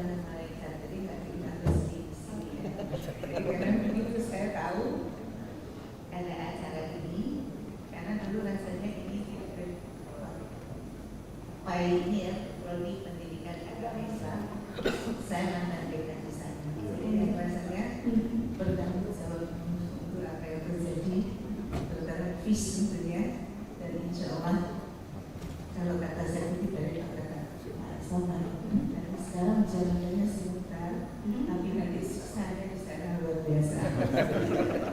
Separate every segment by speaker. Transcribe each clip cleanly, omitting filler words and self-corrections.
Speaker 1: dengan malaikat, jadi nggak diundang rezeki di sini ya. Karena begitu saya tahu ada acara ini, karena dulu rasanya ini ini ya, prodi pendidikan agama Islam, saya mantan dekan di sana. Jadi rasanya bertanggung jawab untuk apa yang terjadi, terutama visi tentunya, dan insya Allah kalau kata saya itu dari kata sama. Dan sekarang jalannya sebentar, tapi nanti saya di sana luar biasa.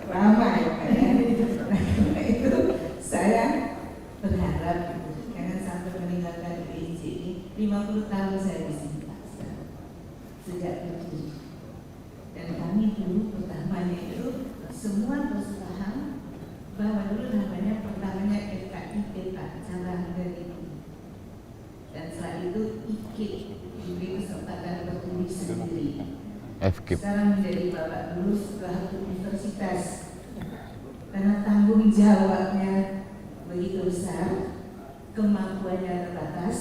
Speaker 1: Lama ya Pak ya. Nah, itu saya berharap jangan sampai meninggalkan UIJ ini. 50 tahun saya di sini Pak, sejak berdiri. Dan kami dulu pertamanya itu semua harus paham bahwa dulu namanya pertamanya FKIP Pak, cabang dari itu. Dan setelah itu IKIP, diberi kesempatan bertulis sendiri. Sekarang menjadi bapak dulu setelah universitas. Karena tanggung jawabnya begitu besar, kemampuannya terbatas,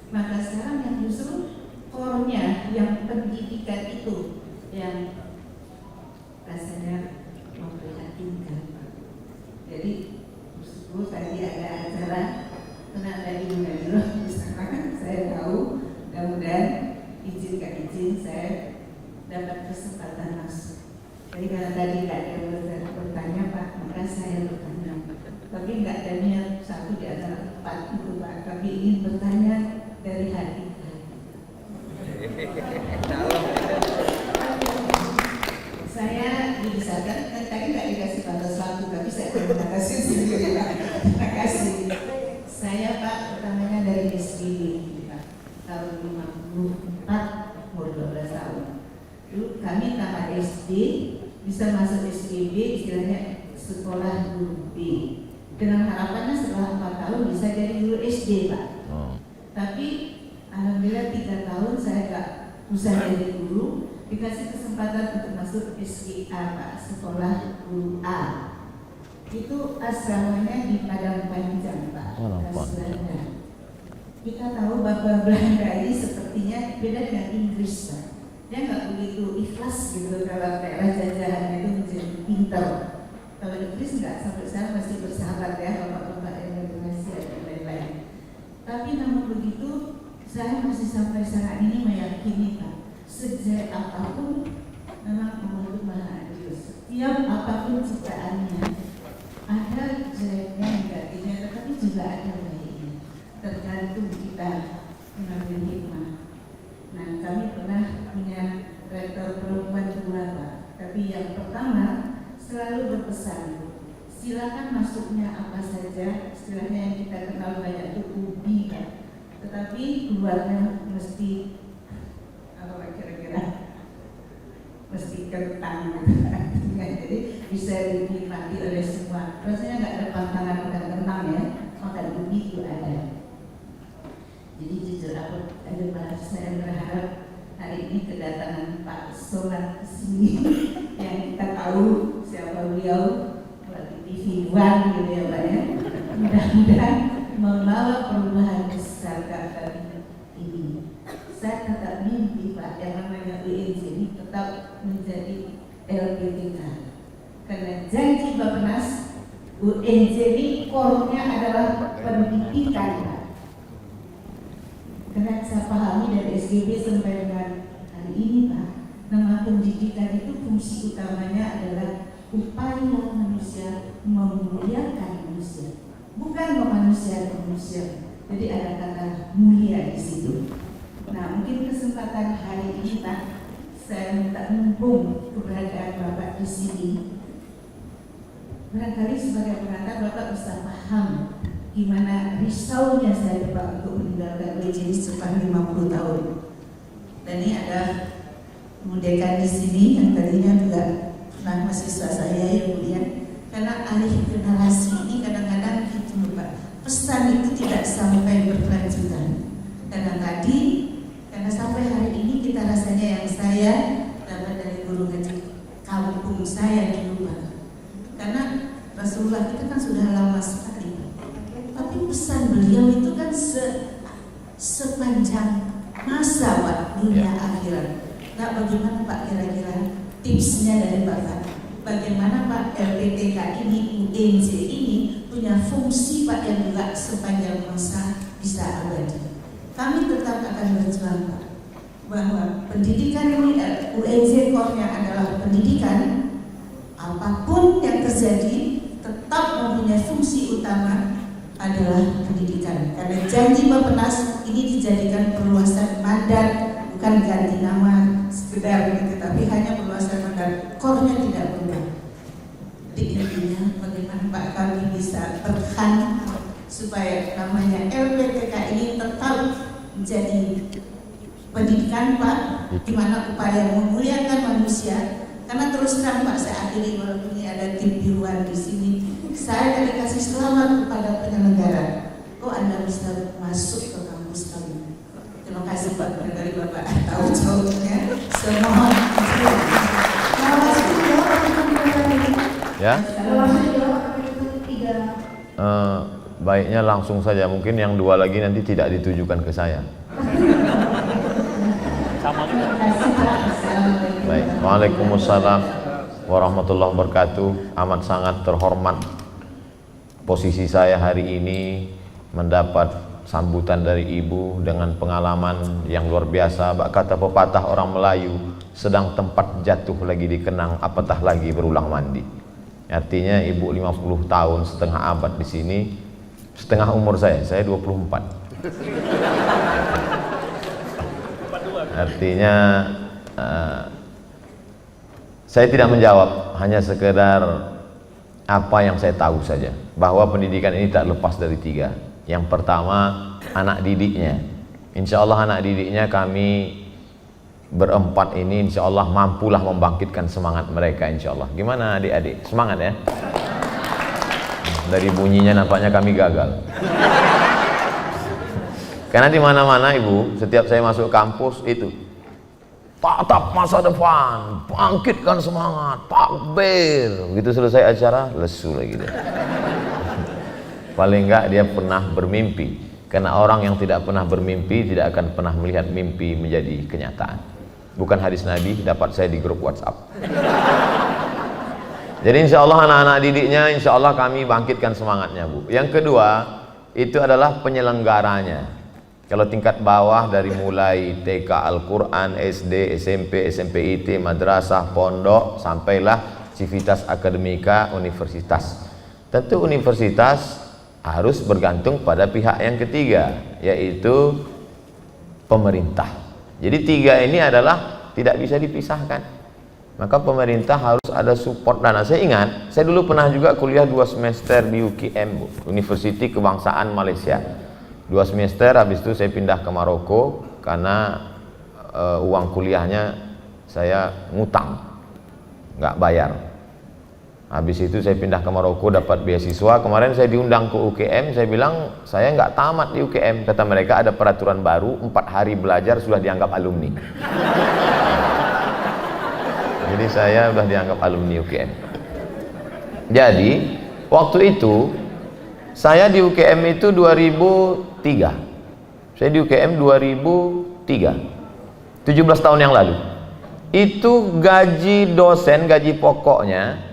Speaker 1: maka sekarang yang justru core-nya, yang pendidikan itu yang rasanya memprihatinkan. Jadi meskipun tadi ada acara tenang dari Munajroh bersama, saya tahu mudah-mudahan izin gak izin saya dapat kesempatan masuk. Jadi karena tadi nggak ada yang bertanya Pak, maka saya bertanya. Tapi nggak ada niat satu di antara 4 itu Pak, kami ingin bertanya dari hati. Saya dibesarkan, tadi nggak dikasih batas waktu, tapi saya terima kasih sendiri Pak. Terima kasih. Saya Pak pertamanya dari SDB Pak, tahun 54, umur 12 tahun. Dulu kami tamat SD, bisa masuk SPB, istilahnya sekolah guru B. Dengan harapannya setelah 4 tahun bisa jadi guru SD Pak. Tapi alhamdulillah 3 tahun saya nggak usah jadi guru, dikasih kesempatan untuk masuk SGA Pak, sekolah guru A. Itu asramanya di Padang Panjang Pak, Belanda. Kita tahu Bapak Belanda ini sepertinya beda dengan Inggris Pak. Dia nggak begitu ikhlas gitu kalau daerah jajahan itu menjadi pinter. Kalau Inggris nggak, sampai sekarang masih bersahabat ya bapak-bapak Indonesia dan lain-lain. Tapi namun begitu, saya masih sampai saat ini meyakini Pak, sejak apapun memang Allah itu Maha Adil. Setiap apapun ciptaannya ada jeleknya, negatifnya, tetapi juga ada baiknya. Tergantung kita mengambil hikmah. Nah, kami pernah punya rektor perempuan 2 Pak. Tapi yang pertama selalu berpesan, silakan masuknya apa saja, istilahnya yang kita kenal banyak itu ubi Pak. Tetapi keluarnya mesti apa kira-kira? Mesti kentang gitu. Jadi bisa dinikmati oleh semua. Rasanya nggak ada pantangan makan kentang ya, makan ubi itu ada. Jadi jujur aku saya berharap hari ini kedatangan Pak Solat ke sini yang kita tahu siapa beliau melalui TV One gitu ya Pak ya. Mudah-mudahan membawa perubahan besar ke kabinet ini. Saya tetap mimpi Pak yang namanya UIJ ini tetap menjadi LPTK. Karena janji Bappenas UIJ ini core-nya adalah pendidikan Pak. Karena saya pahami dari SGB sampai dengan hari ini Pak, nama pendidikan itu fungsi utamanya adalah upaya manusia memuliakan manusia, bukan memanusiakan manusia. Jadi ada kata mulia di situ. Nah, mungkin kesempatan hari ini Pak, saya minta mumpung keberadaan Bapak di sini. Barangkali sebagai pengantar Bapak bisa paham gimana risaunya saya Pak untuk meninggalkan UIJ setelah 50 tahun. Dan ini ada mudekan di sini yang tadinya juga pernah mahasiswa saya ya Bu ya. Karena alih generasi ini kadang-kadang gitu Pak, pesan itu tidak sampai berkelanjutan. Karena tadi, karena sampai hari ini kita rasanya yang saya dapat dari guru ngaji kampung saya dulu Pak. Karena Rasulullah kita kan sudah lama sekali. Tapi pesan beliau itu kan sepanjang masa Pak dunia akhirat. Nah, bagaimana Pak kira-kira tipsnya dari Bapak? Bagaimana Pak LPTK ini, UNJ ini punya fungsi Pak yang juga sepanjang masa bisa abadi? Kami tetap akan berjuang Pak, bahwa pendidikan ini UNJ core-nya adalah pendidikan. Apapun yang terjadi tetap mempunyai fungsi utama adalah pendidikan. Karena janji Bappenas ini dijadikan perluasan mandat, bukan ganti nama sekedar gitu, tapi hanya perluasan mandat. Core-nya tidak berubah. Jadi intinya bagaimana Pak kami bisa bertahan supaya namanya LPTK ini tetap menjadi pendidikan Pak, di mana upaya memuliakan manusia. Karena terus terang Pak, saya akhiri walaupun ini ada tim biruan di sini, saya dikasih selamat kepada penyelenggara. Kok Anda bisa masuk ke kampus kami? Terima kasih Pak, dari Bapak tahu jawabnya. Semohon.
Speaker 2: Ya. Baiknya langsung saja, mungkin yang dua lagi nanti tidak ditujukan ke saya. Baik, Waalaikumsalam warahmatullahi wabarakatuh. Amat sangat terhormat posisi saya hari ini mendapat sambutan dari Ibu dengan pengalaman yang luar biasa. Bak kata pepatah orang Melayu, sedang tempat jatuh lagi dikenang, apatah lagi berulang mandi. Artinya Ibu 50 tahun, setengah abad di sini, setengah umur saya 24. Artinya saya tidak menjawab, hanya sekedar apa yang saya tahu saja, bahwa pendidikan ini tak lepas dari tiga. Yang pertama, anak didiknya. Insya Allah anak didiknya kami berempat ini insya Allah mampulah membangkitkan semangat mereka insya Allah. Gimana adik-adik? Semangat ya? Dari bunyinya nampaknya kami gagal. Karena di mana-mana Ibu, setiap saya masuk kampus itu tatap masa depan, bangkitkan semangat, takbir. Begitu selesai acara, lesu lagi dia. Paling enggak dia pernah bermimpi. Karena orang yang tidak pernah bermimpi tidak akan pernah melihat mimpi menjadi kenyataan. Bukan hadis Nabi, dapat saya di grup WhatsApp. Jadi insya Allah anak-anak didiknya insya Allah kami bangkitkan semangatnya Bu. Yang kedua itu adalah penyelenggaranya. Kalau tingkat bawah dari mulai TK Al-Quran, SD, SMP, SMP IT, madrasah, pondok, sampailah civitas akademika, universitas. Tentu universitas harus bergantung pada pihak yang ketiga, yaitu pemerintah. Jadi tiga ini adalah tidak bisa dipisahkan. Maka pemerintah harus ada support dana. Saya ingat, saya dulu pernah juga kuliah 2 semester di UKM, Bu, Universiti Kebangsaan Malaysia. 2 semester, habis itu saya pindah ke Maroko karena uang kuliahnya saya ngutang, nggak bayar. Habis itu saya pindah ke Maroko, dapat beasiswa. Kemarin saya diundang ke UKM, saya bilang saya nggak tamat di UKM. Kata mereka ada peraturan baru, 4 hari belajar sudah dianggap alumni. Jadi saya sudah dianggap alumni UKM. Jadi waktu itu saya di UKM itu 2003. Saya di UKM 2003. 17 tahun yang lalu. Itu gaji dosen, gaji pokoknya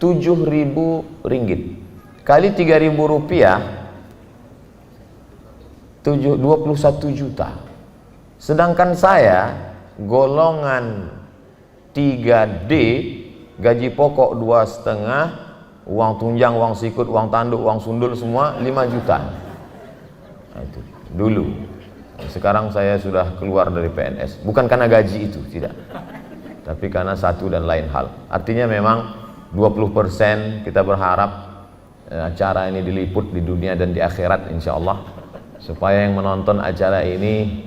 Speaker 2: 7.000 ringgit kali 3.000 rupiah 21 juta. Sedangkan saya golongan 3D, gaji pokok 2,5, uang tunjang, uang sikut, uang tanduk, uang sundul semua 5 juta. Nah, itu dulu. Sekarang saya sudah keluar dari PNS, bukan karena gaji itu, tidak, tapi karena satu dan lain hal. Artinya memang 20% kita berharap acara ini diliput di dunia dan di akhirat insya Allah, supaya yang menonton acara ini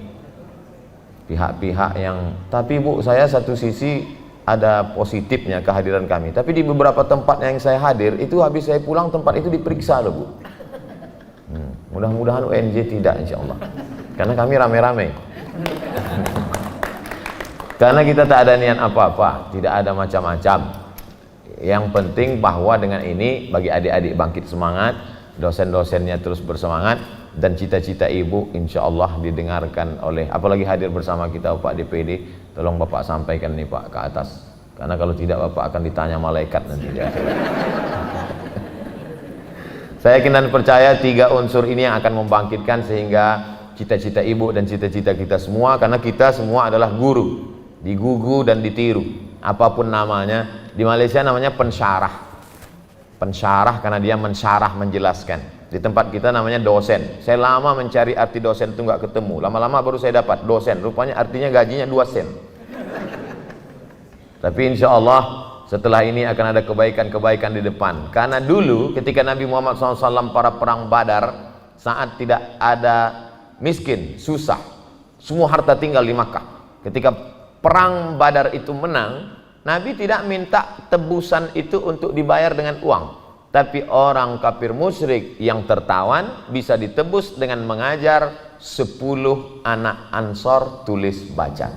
Speaker 2: pihak-pihak yang, tapi Bu, saya satu sisi ada positifnya kehadiran kami, tapi di beberapa tempat yang saya hadir itu habis saya pulang tempat itu diperiksa loh Bu. Mudah-mudahan UNJ tidak insya Allah, karena kami rame-rame. Karena kita tak ada niat apa-apa, tidak ada macam-macam. Yang penting bahwa dengan ini bagi adik-adik bangkit semangat, dosen-dosennya terus bersemangat, dan cita-cita ibu insya Allah didengarkan oleh, apalagi hadir bersama kita Pak DPD. Tolong Bapak sampaikan nih Pak ke atas, karena kalau tidak Bapak akan ditanya malaikat nanti. Saya yakin dan percaya 3 unsur ini yang akan membangkitkan sehingga cita-cita ibu dan cita-cita kita semua, karena kita semua adalah guru, digugu dan ditiru apapun namanya. Di Malaysia namanya pensyarah. Pensyarah karena dia mensyarah, menjelaskan. Di tempat kita namanya dosen. Saya lama mencari arti dosen itu nggak ketemu, lama-lama baru saya dapat dosen, rupanya artinya gajinya 2 sen. Tapi insya Allah setelah ini akan ada kebaikan-kebaikan di depan. Karena dulu ketika Nabi Muhammad SAW para perang Badar, saat tidak ada miskin, susah, semua harta tinggal di Makkah. Ketika perang Badar itu menang, Nabi tidak minta tebusan itu untuk dibayar dengan uang, tapi orang kafir musyrik yang tertawan bisa ditebus dengan mengajar 10 anak Ansor tulis baca.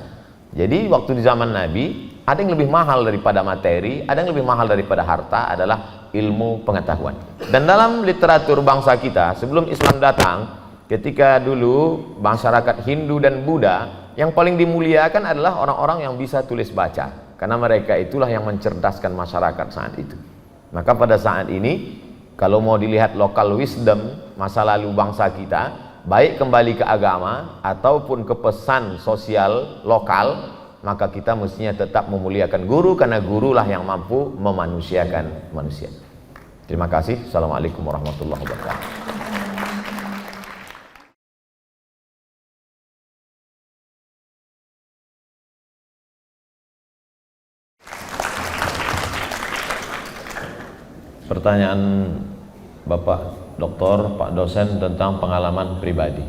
Speaker 2: Jadi waktu di zaman Nabi, ada yang lebih mahal daripada materi, ada yang lebih mahal daripada harta adalah ilmu pengetahuan. Dan dalam literatur bangsa kita sebelum Islam datang, ketika dulu masyarakat Hindu dan Buddha, yang paling dimuliakan adalah orang-orang yang bisa tulis baca, karena mereka itulah yang mencerdaskan masyarakat saat itu. Maka pada saat ini, kalau mau dilihat local wisdom masa lalu bangsa kita, baik kembali ke agama ataupun ke pesan sosial lokal, maka kita mestinya tetap memuliakan guru, karena gurulah yang mampu memanusiakan manusia. Terima kasih. Assalamualaikum warahmatullahi wabarakatuh. Pertanyaan Bapak Doktor, Pak dosen tentang pengalaman pribadi.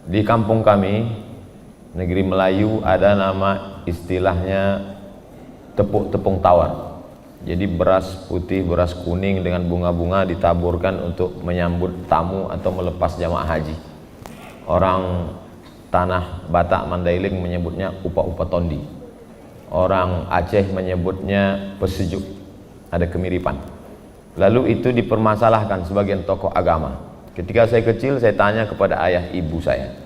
Speaker 2: Di kampung kami, negeri Melayu, ada nama istilahnya tepung tawar. Jadi beras putih, beras kuning dengan bunga-bunga ditaburkan untuk menyambut tamu atau melepas jamaah haji. Orang tanah Batak Mandailing menyebutnya upa-upa tondi. Orang Aceh menyebutnya pesejuk. Ada kemiripan. Lalu itu dipermasalahkan sebagian tokoh agama. Ketika saya kecil, saya tanya kepada ayah ibu saya,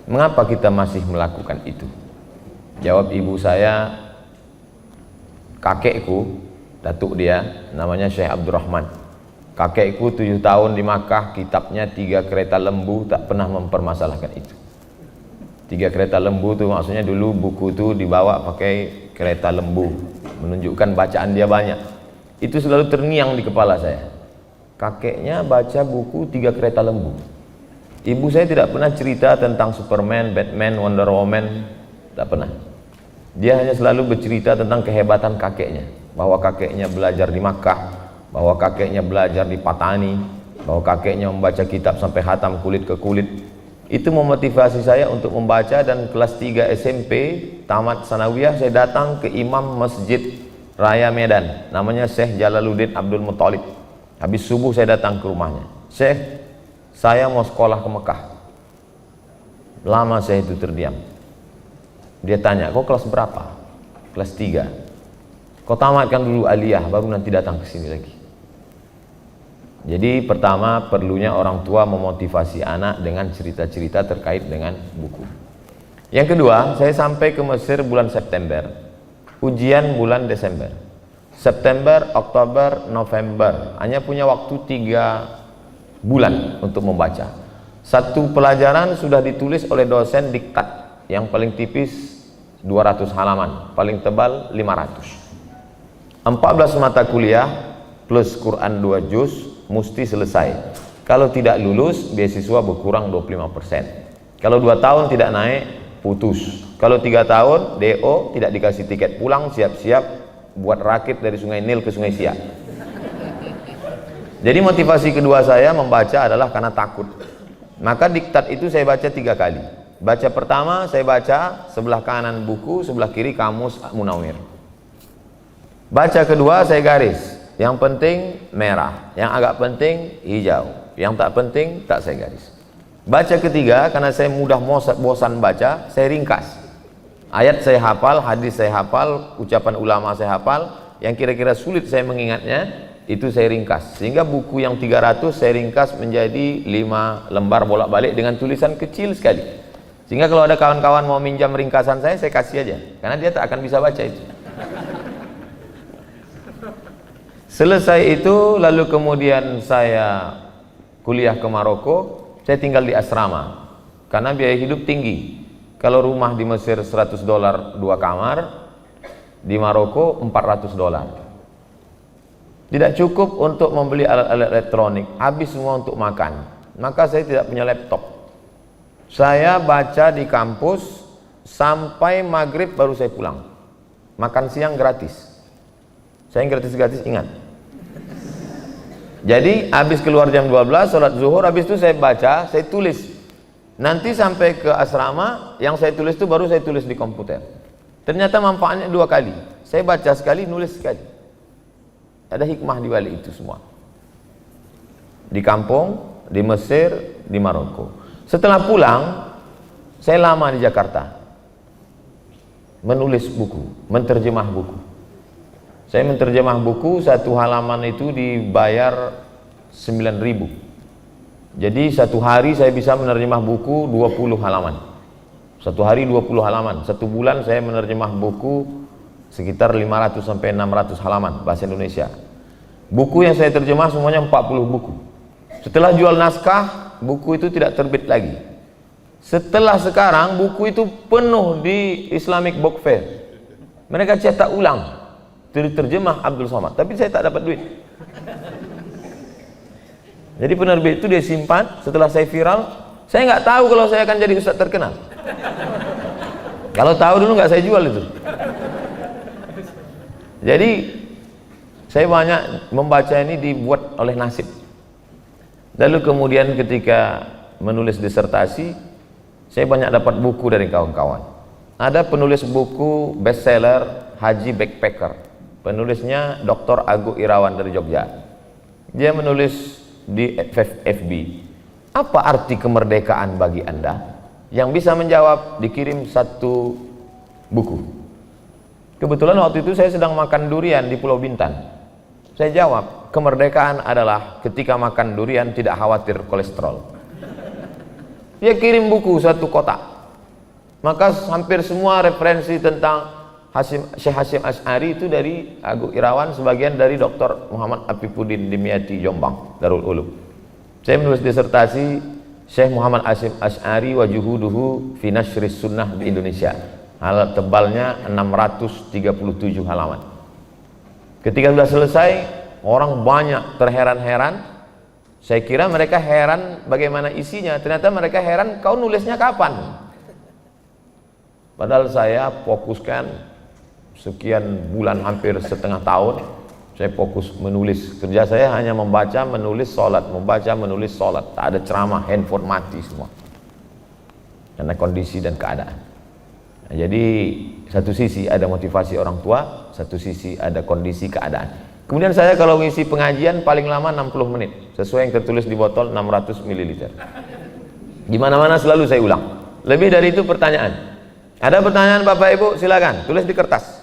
Speaker 2: mengapa kita masih melakukan itu? Jawab ibu saya, kakekku, datuk dia, namanya Syekh Abdurrahman. Kakekku 7 tahun di Makkah, kitabnya 3 kereta lembu, tak pernah mempermasalahkan itu. 3 kereta lembu itu maksudnya dulu buku itu dibawa pakai kereta lembu, menunjukkan bacaan dia banyak. Itu selalu terngiang di kepala saya. Kakeknya baca buku 3 kereta lembu. Ibu saya tidak pernah cerita tentang Superman, Batman, Wonder Woman, tak pernah. Dia hanya selalu bercerita tentang kehebatan kakeknya, bahwa kakeknya belajar di Makkah, bahwa kakeknya belajar di Patani, bahwa kakeknya membaca kitab sampai khatam kulit ke kulit. Itu memotivasi saya untuk membaca, dan kelas 3 SMP tamat sanawiyah saya datang ke imam masjid Raya Medan, namanya Syekh Jalaluddin Abdul Muttalib. Habis subuh saya datang ke rumahnya. Syekh, saya mau sekolah ke Mekah. Lama saya itu terdiam. Dia tanya, kau kelas berapa? Kelas 3. Kau tamatkan dulu aliyah, baru nanti datang ke sini lagi. Jadi pertama perlunya orang tua memotivasi anak dengan cerita-cerita terkait dengan buku. Yang kedua, saya sampai ke Mesir bulan September. Ujian bulan Desember. September, Oktober, November. Hanya punya waktu 3 bulan untuk membaca. Satu pelajaran sudah ditulis oleh dosen diktat. Yang paling tipis 200 halaman, paling tebal 500. 14 mata kuliah plus Quran 2 juz mesti selesai. Kalau tidak lulus, beasiswa berkurang 25%. Kalau 2 tahun tidak naik, putus. Kalau 3 tahun DO tidak dikasih tiket pulang, siap-siap buat rakit dari Sungai Nil ke Sungai Siak. Jadi motivasi kedua saya membaca adalah karena takut. Maka diktat itu saya baca 3 kali. Baca pertama saya baca sebelah kanan buku, sebelah kiri kamus Munawir. Baca kedua saya garis. Yang penting merah, yang agak penting hijau, yang tak penting tak saya garis. Baca ketiga, karena saya mudah bosan baca, saya ringkas. Ayat saya hafal, hadis saya hafal, ucapan ulama saya hafal. Yang kira-kira sulit saya mengingatnya, itu saya ringkas, sehingga buku yang 300 saya ringkas menjadi 5 lembar bolak-balik dengan tulisan kecil sekali, sehingga kalau ada kawan-kawan mau minjam ringkasan saya kasih aja, karena dia tak akan bisa baca itu. Selesai itu, lalu kemudian saya kuliah ke Maroko. Saya tinggal di asrama karena biaya hidup tinggi. Kalau rumah di Mesir $100 2 kamar, di Maroko $400. Tidak cukup untuk membeli alat-alat elektronik, habis semua untuk makan. Maka saya tidak punya laptop. Saya baca di kampus sampai maghrib baru saya pulang. Makan siang gratis. Saya yang gratis-gratis ingat. Jadi habis keluar jam 12, sholat zuhur, habis itu saya baca, saya tulis. Nanti sampai ke asrama, yang saya tulis itu baru saya tulis di komputer. Ternyata manfaatnya 2 kali. Saya baca sekali, nulis sekali. Ada hikmah di balik itu semua. Di kampung, di Mesir, di Maroko. Setelah pulang, saya lama di Jakarta. Menulis buku, menterjemah buku. Saya menterjemah buku, 1 halaman itu dibayar 9.000. Jadi 1 hari saya bisa menerjemah buku 20 halaman. 1 hari 20 halaman. 1 bulan saya menerjemah buku sekitar 500 sampai 600 halaman bahasa Indonesia. Buku yang saya terjemah semuanya 40 buku. Setelah jual naskah, buku itu tidak terbit lagi. Setelah sekarang, buku itu penuh di Islamic Book Fair. Mereka cetak ulang. Terjemah Abdul Somad, tapi saya tak dapat duit. Jadi penerbit itu dia simpan. Setelah saya viral, saya nggak tahu kalau saya akan jadi ustadz terkenal. Kalau tahu dulu nggak saya jual itu. Jadi saya banyak membaca ini dibuat oleh nasib. Lalu kemudian ketika menulis disertasi, saya banyak dapat buku dari kawan-kawan. Ada penulis buku bestseller Haji Backpacker. Penulisnya Dr. Agung Irawan dari Jogja. Dia menulis di FB, apa arti kemerdekaan bagi Anda? Yang bisa menjawab dikirim 1 buku. Kebetulan waktu itu saya sedang makan durian di Pulau Bintan. Saya jawab, kemerdekaan adalah ketika makan durian tidak khawatir kolesterol. Dia kirim buku 1 kotak. Maka hampir semua referensi tentang Syekh Hasyim Asy'ari itu dari Agung Irawan, sebagian dari Dr. Muhammad Afifuddin Dimyati Jombang, Darul Ulum. Saya menulis disertasi Syekh Muhammad Hasyim Asy'ari wa juhuduhu fi nasyris sunnah di Indonesia. Hal tebalnya 637 halaman. Ketika sudah selesai, orang banyak terheran-heran. Saya kira mereka heran bagaimana isinya. Ternyata mereka heran, kau nulisnya kapan? Padahal saya fokuskan sekian bulan, hampir setengah tahun, saya fokus menulis. Kerja saya hanya membaca, menulis, sholat, membaca, menulis, sholat. Tak ada ceramah, handphone mati semua. Karena kondisi dan keadaan. Nah, jadi satu sisi ada motivasi orang tua, satu sisi ada kondisi keadaan. Kemudian saya kalau ngisi pengajian paling lama 60 menit, sesuai yang tertulis di botol 600 ml. Gimana-mana selalu saya ulang. Lebih dari itu pertanyaan. Ada pertanyaan Bapak Ibu, silakan tulis di kertas.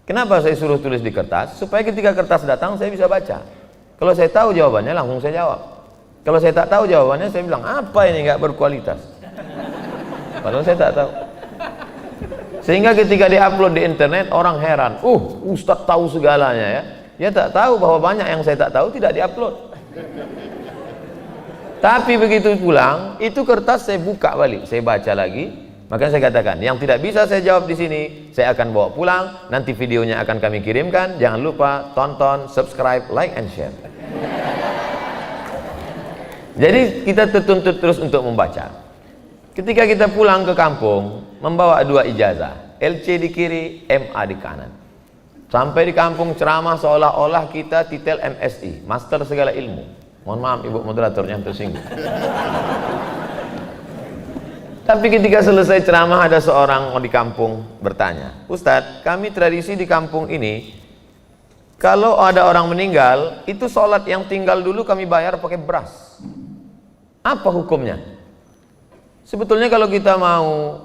Speaker 2: Kenapa saya suruh tulis di kertas? Supaya ketika kertas datang saya bisa baca. Kalau saya tahu jawabannya langsung saya jawab. Kalau saya tak tahu jawabannya, saya bilang apa ini nggak berkualitas. Padahal saya tak tahu. Sehingga ketika diupload di internet orang heran, Ustadz tahu segalanya ya. Dia tak tahu bahwa banyak yang saya tak tahu tidak diupload. Tapi begitu pulang, itu kertas saya buka balik, saya baca lagi. Maka saya katakan, yang tidak bisa saya jawab di sini, saya akan bawa pulang. Nanti videonya akan kami kirimkan. Jangan lupa tonton, subscribe, like, and share. Jadi kita tertuntut terus untuk membaca. Ketika kita pulang ke kampung, membawa 2 ijazah, LC di kiri, MA di kanan. Sampai di kampung ceramah seolah-olah kita titel MSI, Master Segala Ilmu. Mohon maaf Ibu moderatornya tersinggung. Tapi ketika selesai ceramah, ada seorang di kampung bertanya, Ustadz, kami tradisi di kampung ini, kalau ada orang meninggal, itu sholat yang tinggal dulu kami bayar pakai beras. Apa hukumnya? Sebetulnya kalau kita mau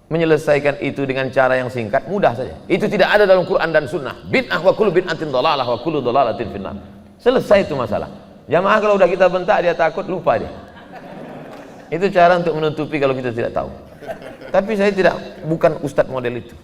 Speaker 2: menyelesaikan itu dengan cara yang singkat, mudah saja. Itu tidak ada dalam Quran dan Sunnah. Bid'ah wa kullu bid'atin dhalalah wa kullu dhalalatin finnar. Selesai itu masalah. Jamaah kalau udah kita bentak dia takut, lupa dia. Itu cara untuk menutupi kalau kita tidak tahu. Tapi saya bukan ustadz model itu.